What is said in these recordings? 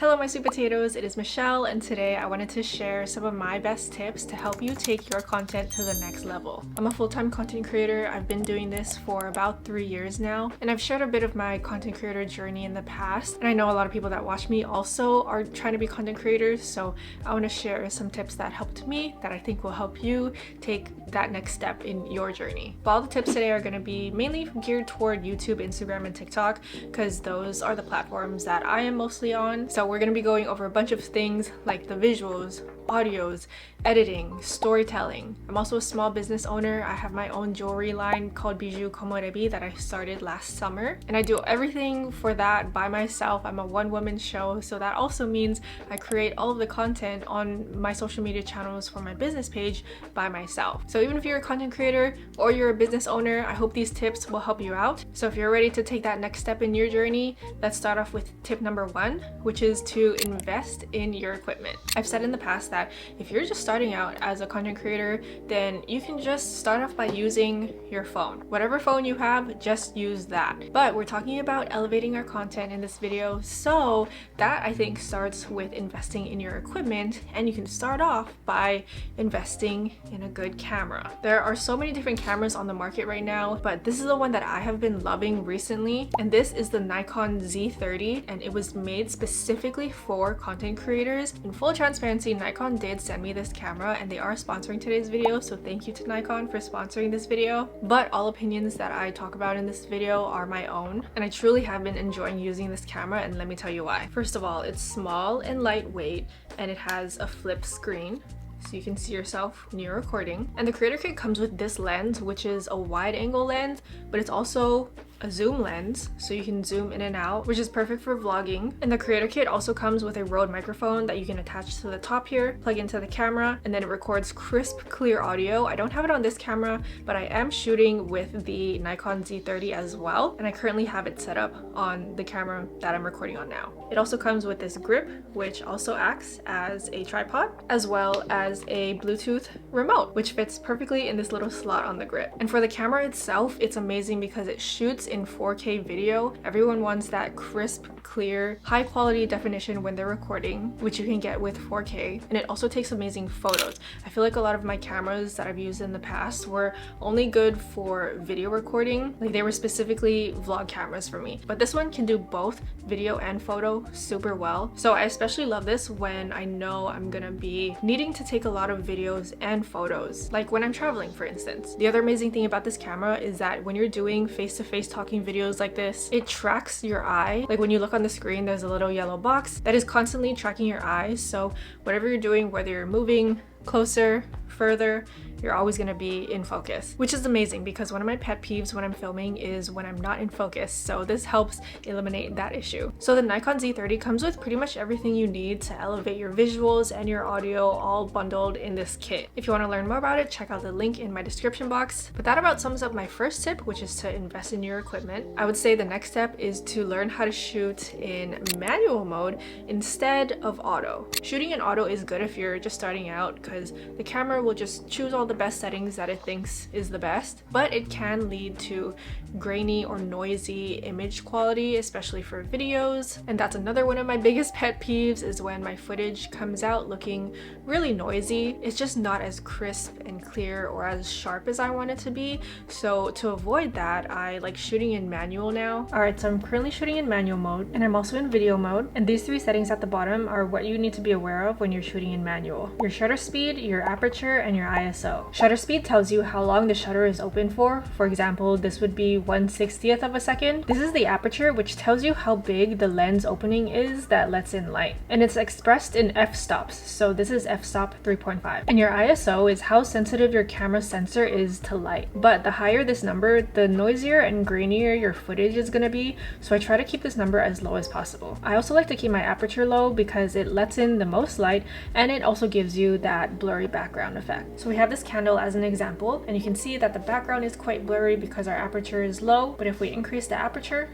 Hello my sweet potatoes, it is Michelle, and today I wanted to share some of my best tips to help you take your content to the next level. I'm a full-time content creator. I've been doing this for about 3 years now, and I've shared a bit of my content creator journey in the past, and I know a lot of people that watch me also are trying to be content creators, so I want to share some tips that helped me that I think will help you take that next step in your journey. But all the tips today are going to be mainly geared toward YouTube, Instagram, and TikTok, because those are the platforms that I am mostly on. So we're going to be going over a bunch of things like the visuals, audios, editing, storytelling. I'm also a small business owner. I have my own jewelry line called Bijou Komorebi that I started last summer, and I do everything for that by myself. I'm a one-woman show, so that also means I create all of the content on my social media channels for my business page by myself. So even if you're a content creator or you're a business owner, I hope these tips will help you out. So if you're ready to take that next step in your journey, let's start off with tip number 1, which is to invest in your equipment. I've said in the past that if you're just starting out as a content creator, then you can just start off by using your phone. Whatever phone you have, just use that. But we're talking about elevating our content in this video, so that I think starts with investing in your equipment, and you can start off by investing in a good camera. There are so many different cameras on the market right now, but this is the one that I have been loving recently, and this is the Nikon Z30, and it was made specifically for content creators. In full transparency, Nikon did send me this camera, and they are sponsoring today's video, so thank you to Nikon for sponsoring this video. But all opinions that I talk about in this video are my own, and I truly have been enjoying using this camera, and let me tell you why. First of all, it's small and lightweight, and it has a flip screen, so you can see yourself when you're recording. And the creator kit comes with this lens, which is a wide angle lens, but it's also a zoom lens, so you can zoom in and out, which is perfect for vlogging. And the creator kit also comes with a Rode microphone that you can attach to the top here, plug into the camera, and then it records crisp, clear audio. I don't have it on this camera, but I am shooting with the Nikon Z30 as well, and I currently have it set up on the camera that I'm recording on now. It also comes with this grip, which also acts as a tripod, as well as a Bluetooth remote, which fits perfectly in this little slot on the grip. And for the camera itself, it's amazing because it shoots in 4K video. Everyone wants that crisp, clear, high quality definition when they're recording, which you can get with 4K, and it also takes amazing photos. I feel like a lot of my cameras that I've used in the past were only good for video recording, like they were specifically vlog cameras for me, but this one can do both video and photo super well. So I especially love this when I know I'm gonna be needing to take a lot of videos and photos, like when I'm traveling, for instance. The other amazing thing about this camera is that when you're doing face-to-face talking videos like this, it tracks your eye. Like when you look on the screen, there's a little yellow box that is constantly tracking your eyes, so whatever you're doing, whether you're moving closer, further, you're always going to be in focus, which is amazing because one of my pet peeves when I'm filming is when I'm not in focus, so this helps eliminate that issue. So the Nikon Z30 comes with pretty much everything you need to elevate your visuals and your audio, all bundled in this kit. If you want to learn more about it, check out the link in my description box. But that about sums up my first tip, which is to invest in your equipment. I would say the next step is to learn how to shoot in manual mode instead of auto. Shooting in auto is good if you're just starting out because the camera will just choose all the best settings that it thinks is the best, but it can lead to grainy or noisy image quality, especially for videos. And that's another one of my biggest pet peeves, is when my footage comes out looking really noisy. It's just not as crisp and clear or as sharp as I want it to be. So to avoid that, I like shooting in manual now. Alright, so I'm currently shooting in manual mode, and I'm also in video mode, and these 3 settings at the bottom are what you need to be aware of when you're shooting in manual: your shutter speed, your aperture, and your ISO. Shutter speed tells you how long the shutter is open for. For example, this would be 1/60th of a second. This is the aperture, which tells you how big the lens opening is that lets in light, and it's expressed in f-stops, so this is f-stop 3.5. And your ISO is how sensitive your camera sensor is to light, but the higher this number, the noisier and grainier your footage is going to be, so I try to keep this number as low as possible. I also like to keep my aperture low because it lets in the most light, and it also gives you that blurry background effect. So we have this candle as an example, and you can see that the background is quite blurry because our aperture is low, but if we increase the aperture,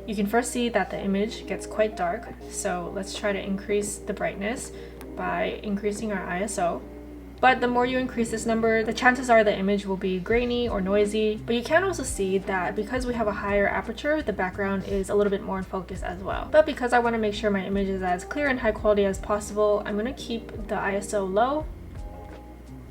you can first see that the image gets quite dark. So let's try to increase the brightness by increasing our ISO. But the more you increase this number, the chances are the image will be grainy or noisy. But you can also see that because we have a higher aperture, the background is a little bit more in focus as well. But because I want to make sure my image is as clear and high quality as possible, I'm going to keep the ISO low,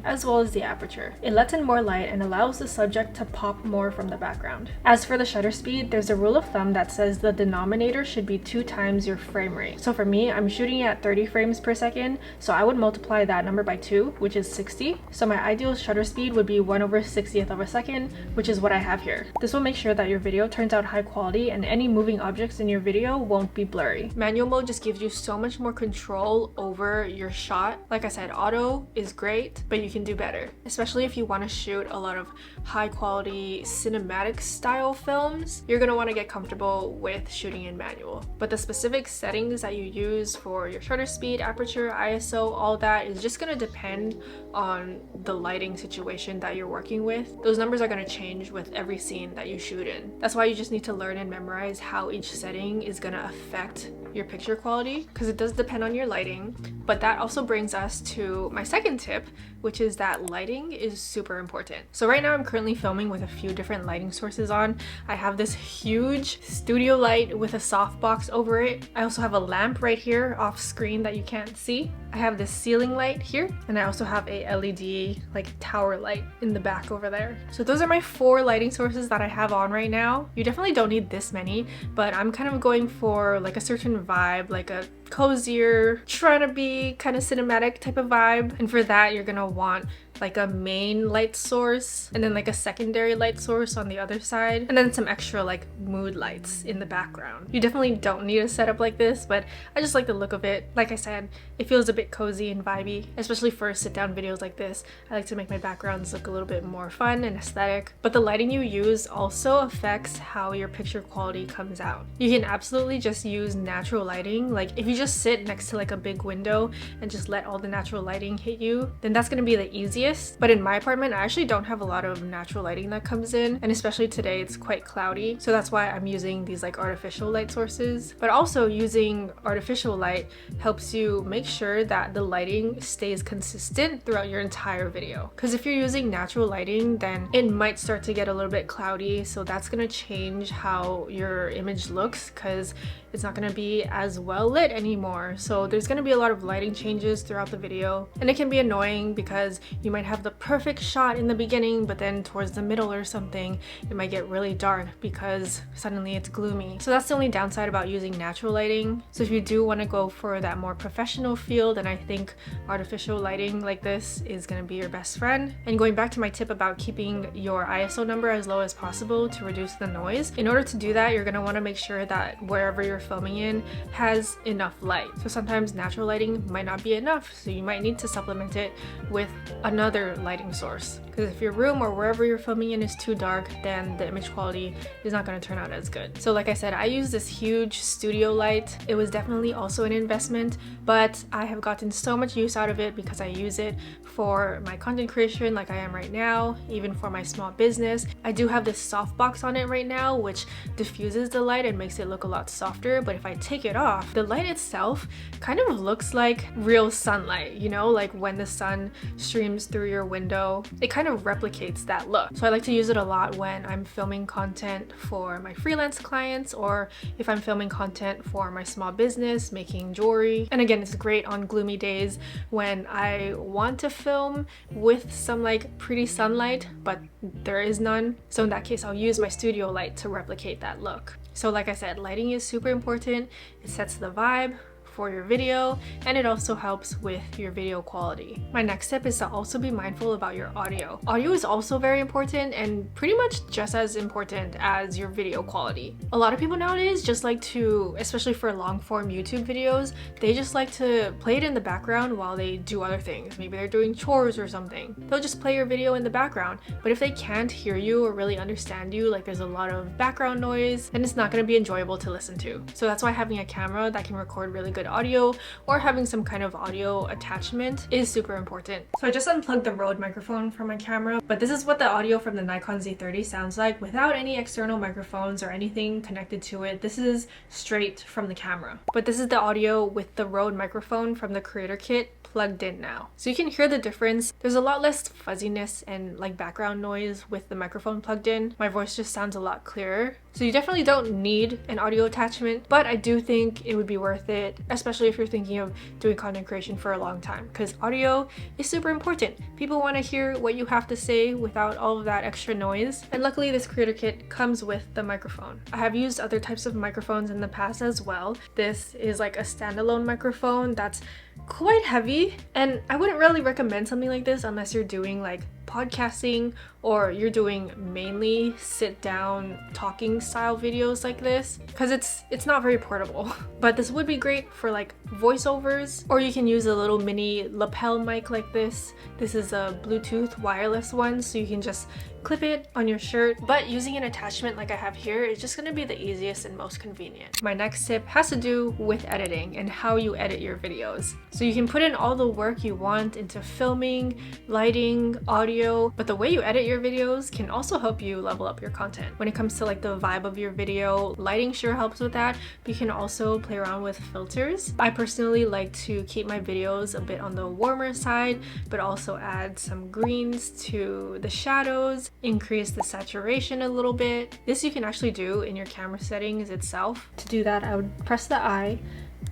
as well as the aperture. It lets in more light and allows the subject to pop more from the background. As for the shutter speed, there's a rule of thumb that says the denominator should be 2 times your frame rate. So for me, I'm shooting at 30 frames per second, so I would multiply that number by 2, which is 60. So my ideal shutter speed would be 1/60th of a second, which is what I have here. This will make sure that your video turns out high quality and any moving objects in your video won't be blurry. Manual mode just gives you so much more control over your shot. Like I said, auto is great, but you can do better, especially if you want to shoot a lot of high quality cinematic style films. You're going to want to get comfortable with shooting in manual, but the specific settings that you use for your shutter speed, aperture, ISO, all that is just going to depend on the lighting situation that you're working with. Those numbers are going to change with every scene that you shoot in. That's why you just need to learn and memorize how each setting is going to affect your picture quality, because it does depend on your lighting. But that also brings us to my second tip, which is that lighting is super important. So right now I'm currently filming with a few different lighting sources on. I have this huge studio light with a softbox over it. I also have a lamp right here off screen that you can't see. I have this ceiling light here, and I also have a LED like tower light in the back over there. So those are my 4 lighting sources that I have on right now. You definitely don't need this many, but I'm kind of going for like a certain vibe, like a cozier, trying to be kind of cinematic type of vibe. And for that, you're gonna want like a main light source and then like a secondary light source on the other side, and then some extra like mood lights in the background. You definitely don't need a setup like this, but I just like the look of it. Like I said, it feels a bit cozy and vibey, especially for sit-down videos like this. I like to make my backgrounds look a little bit more fun and aesthetic, but the lighting you use also affects how your picture quality comes out. You can absolutely just use natural lighting. Like if you just sit next to like a big window and just let all the natural lighting hit you, then that's gonna be the easiest. But in my apartment, I actually don't have a lot of natural lighting that comes in, and especially today it's quite cloudy, so that's why I'm using these like artificial light sources. But also using artificial light helps you make sure that the lighting stays consistent throughout your entire video, because if you're using natural lighting, then it might start to get a little bit cloudy, so that's gonna change how your image looks, because it's not going to be as well lit anymore. So there's going to be a lot of lighting changes throughout the video, and it can be annoying because you might have the perfect shot in the beginning, but then towards the middle or something it might get really dark because suddenly it's gloomy. So that's the only downside about using natural lighting. So if you do want to go for that more professional feel, then I think artificial lighting like this is going to be your best friend. And going back to my tip about keeping your ISO number as low as possible to reduce the noise, in order to do that, you're going to want to make sure that wherever you're filming in has enough light. So sometimes natural lighting might not be enough, so you might need to supplement it with another lighting source, because if your room or wherever you're filming in is too dark, then the image quality is not going to turn out as good. So like I said, I use this huge studio light. It was definitely also an investment, but I have gotten so much use out of it because I use it for my content creation like I am right now, even for my small business. I do have this softbox on it right now, which diffuses the light and makes it look a lot softer, but if I take it off, the light itself kind of looks like real sunlight, you know, like when the sun streams through your window. It kind of replicates that look. So I like to use it a lot when I'm filming content for my freelance clients, or if I'm filming content for my small business making jewelry. And again, it's great on gloomy days when I want to film with some like pretty sunlight, but there is none. So in that case, I'll use my studio light to replicate that look. So like I said, lighting is super important. It sets the vibe for your video, and it also helps with your video quality. My next tip is to also be mindful about your audio. Audio is also very important and pretty much just as important as your video quality. A lot of people nowadays just like to, especially for long form YouTube videos, they just like to play it in the background while they do other things. Maybe they're doing chores or something. They'll just play your video in the background, but if they can't hear you or really understand you, like there's a lot of background noise, then it's not going to be enjoyable to listen to. So that's why having a camera that can record really good good audio or having some kind of audio attachment is super important. So I just unplugged the Rode microphone from my camera, but this is what the audio from the Nikon Z30 sounds like without any external microphones or anything connected to it. This is straight from the camera. But this is the audio with the Rode microphone from the creator kit plugged in now. So you can hear the difference. There's a lot less fuzziness and like background noise with the microphone plugged in. My voice just sounds a lot clearer. So you definitely don't need an audio attachment, but I do think it would be worth it, especially if you're thinking of doing content creation for a long time, because audio is super important. People want to hear what you have to say without all of that extra noise. And luckily this creator kit comes with the microphone. I have used other types of microphones in the past as well. This is like a standalone microphone that's quite heavy, and I wouldn't really recommend something like this unless you're doing like podcasting or you're doing mainly sit down talking style videos like this, because it's not very portable. But this would be great for like voiceovers, or you can use a little mini lapel mic like this. This is a Bluetooth wireless one, so you can just clip it on your shirt. But using an attachment like I have here is just going to be the easiest and most convenient. My next tip has to do with editing and how you edit your videos. So you can put in all the work you want into filming, lighting, audio, but the way you edit your videos can also help you level up your content. When it comes to like the vibe of your video, lighting sure helps with that, but you can also play around with filters. I personally like to keep my videos a bit on the warmer side, but also add some greens to the shadows, increase the saturation a little bit. This you can actually do in your camera settings itself. To do that, I would press the eye,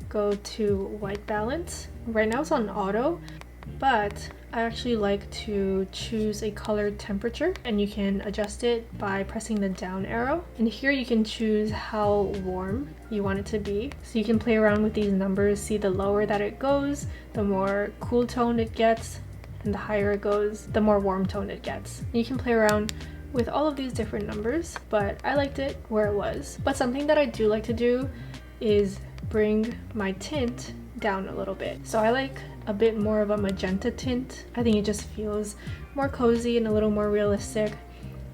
go to white balance. Right now it's on auto, but I actually like to choose a colored temperature, and you can adjust it by pressing the down arrow. And here you can choose how warm you want it to be. So you can play around with these numbers, see the lower that it goes, the more cool tone it gets, and the higher it goes, the more warm tone it gets. And you can play around with all of these different numbers, but I liked it where it was. But something that I do like to do is bring my tint down a little bit. So I like a bit more of a magenta tint. I think it just feels more cozy and a little more realistic.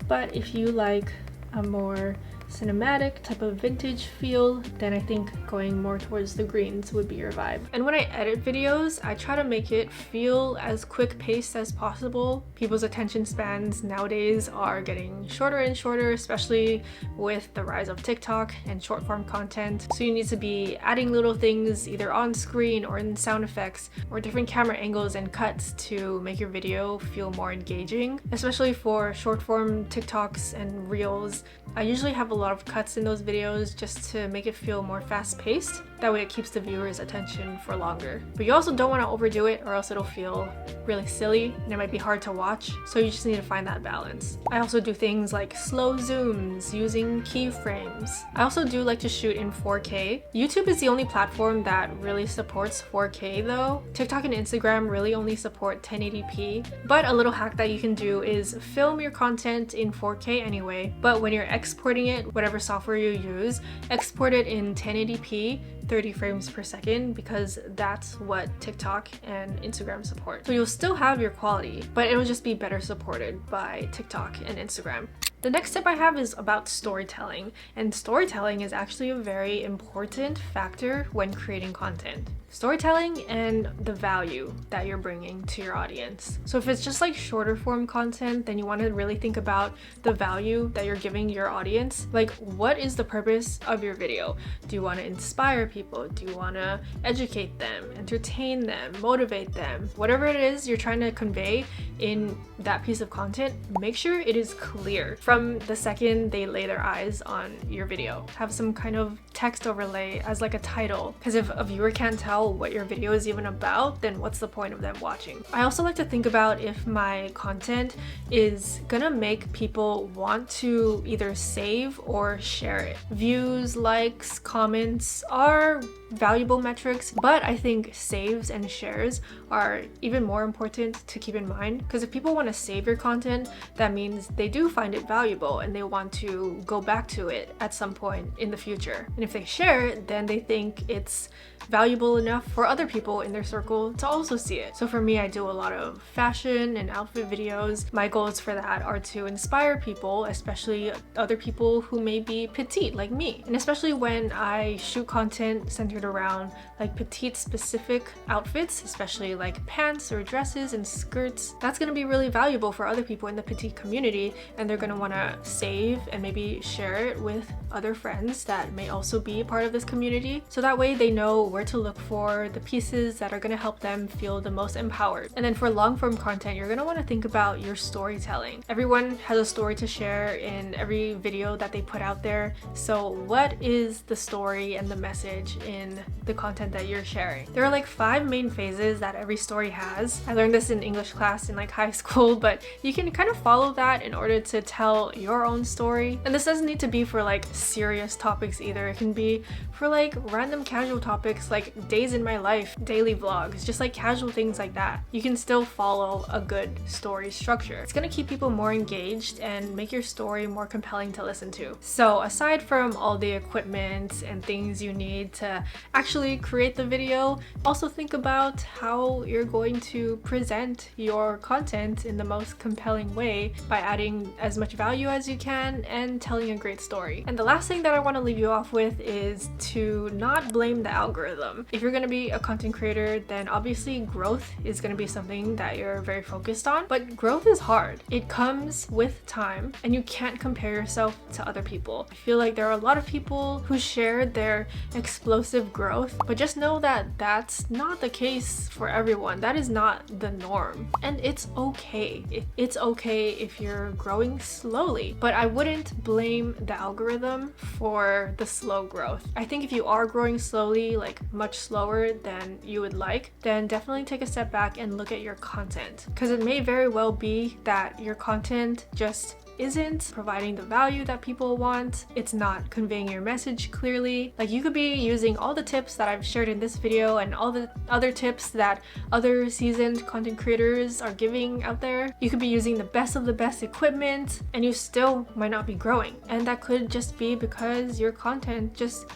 But if you like a more cinematic type of vintage feel, then I think going more towards the greens would be your vibe. And when I edit videos, I try to make it feel as quick paced as possible. People's attention spans nowadays are getting shorter and shorter, especially with the rise of TikTok and short form content. So you need to be adding little things either on screen or in sound effects or different camera angles and cuts to make your video feel more engaging. Especially for short form TikToks and Reels, I usually have a lot of cuts in those videos just to make it feel more fast-paced. That way it keeps the viewer's attention for longer. But you also don't want to overdo it, or else it'll feel really silly and it might be hard to watch. So you just need to find that balance. I also do things like slow zooms using keyframes. I also do like to shoot in 4K. YouTube is the only platform that really supports 4K though. TikTok and Instagram really only support 1080p. But a little hack that you can do is film your content in 4K anyway, but when you're exporting it, whatever software you use, export it in 1080p, 30 frames per second, because that's what TikTok and Instagram support. So you'll still have your quality, but it will just be better supported by TikTok and Instagram. The next tip I have is about storytelling, and storytelling is actually a very important factor when creating content. Storytelling and the value that you're bringing to your audience. So if it's just like shorter form content, then you want to really think about the value that you're giving your audience. Like, what is the purpose of your video? Do you want to inspire people? Do you want to educate them, entertain them, motivate them? Whatever it is you're trying to convey in that piece of content, make sure it is clear from the second they lay their eyes on your video. Have some kind of text overlay as like a title, because if a viewer can't tell what your video is even about, then what's the point of them watching? I also like to think about if my content is gonna make people want to either save or share it. Views, likes, comments are valuable metrics, but I think saves and shares are even more important to keep in mind, because if people want to save your content, that means they do find it valuable and they want to go back to it at some point in the future. And if they share it, then they think it's valuable enough for other people in their circle to also see it. So for me, I do a lot of fashion and outfit videos. My goals for that are to inspire people, especially other people who may be petite like me. And especially when I shoot content centered centered around like petite specific outfits, especially like pants or dresses and skirts, that's going to be really valuable for other people in the petite community, and they're going to want to save and maybe share it with other friends that may also be part of this community, so that way they know where to look for the pieces that are going to help them feel the most empowered. And then for long form content, you're going to want to think about your storytelling. Everyone has a story to share in every video that they put out there, so what is the story and the message in the content that you're sharing? There are like 5 main phases that every story has. I learned this in English class in like high school, but you can kind of follow that in order to tell your own story. And this doesn't need to be for like serious topics either. It can be for like random casual topics like days in my life, daily vlogs, just like casual things like that. You can still follow a good story structure. It's gonna keep people more engaged and make your story more compelling to listen to. So aside from all the equipment and things you need to actually create the video, also think about how you're going to present your content in the most compelling way by adding as much value as you can and telling a great story. And the last thing that I want to leave you off with is to not blame the algorithm. If you're going to be a content creator, then obviously growth is going to be something that you're very focused on, but growth is hard. It comes with time, and you can't compare yourself to other people. I feel like there are a lot of people who shared their explosive growth, but just know that that's not the case for everyone. That is not the norm, and it's okay. It's okay if you're growing slowly, but I wouldn't blame the algorithm for the slow growth. I think if you are growing slowly, like much slower than you would like, then definitely take a step back and look at your content, because it may very well be that your content just isn't providing the value that people want. It's not conveying your message clearly. Like, you could be using all the tips that I've shared in this video and all the other tips that other seasoned content creators are giving out there. You could be using the best of the best equipment, and you still might not be growing. And that could just be because your content just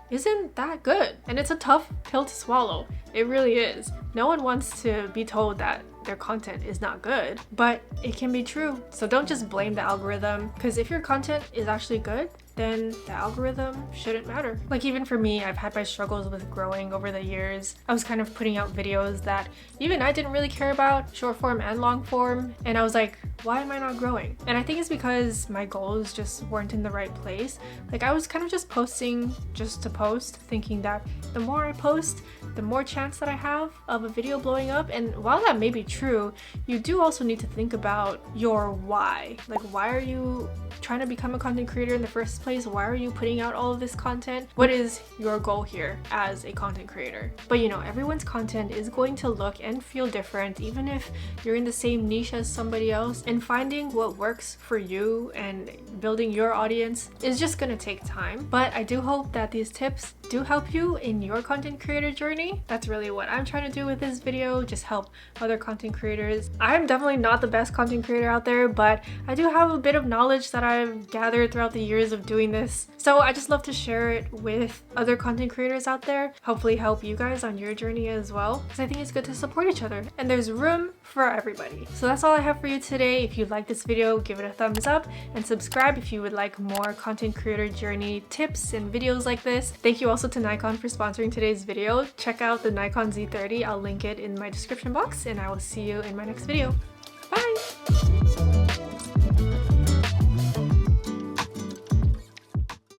isn't that good. And it's a tough pill to swallow. It really is. No one wants to be told that their content is not good, but it can be true. So don't just blame the algorithm, because if your content is actually good, then the algorithm shouldn't matter. Like, even for me, I've had my struggles with growing over the years. I was kind of putting out videos that even I didn't really care about, short form and long form, and I was like, why am I not growing? And I think it's because my goals just weren't in the right place. Like, I was kind of just posting just to post, thinking that the more I post, the more chance that I have of a video blowing up. And while that may be true, you do also need to think about your why. Like, why are you trying to become a content creator in the first place? Why are you putting out all of this content? What is your goal here as a content creator? But you know, everyone's content is going to look and feel different, even if you're in the same niche as somebody else. And finding what works for you and building your audience is just gonna take time. But I do hope that these tips do help you in your content creator journey. That's really what I'm trying to do with this video, just help other content creators. I'm definitely not the best content creator out there, but I do have a bit of knowledge that I've gathered throughout the years of doing this. So I just love to share it with other content creators out there, hopefully help you guys on your journey as well, because I think it's good to support each other, and there's room for everybody. So that's all I have for you today. If you like this video, give it a thumbs up and subscribe if you would like more content creator journey tips and videos like this. Thank you also to Nikon for sponsoring today's video. Check out the Nikon Z30. I'll link it in my description box, and I will see you in my next video. Bye!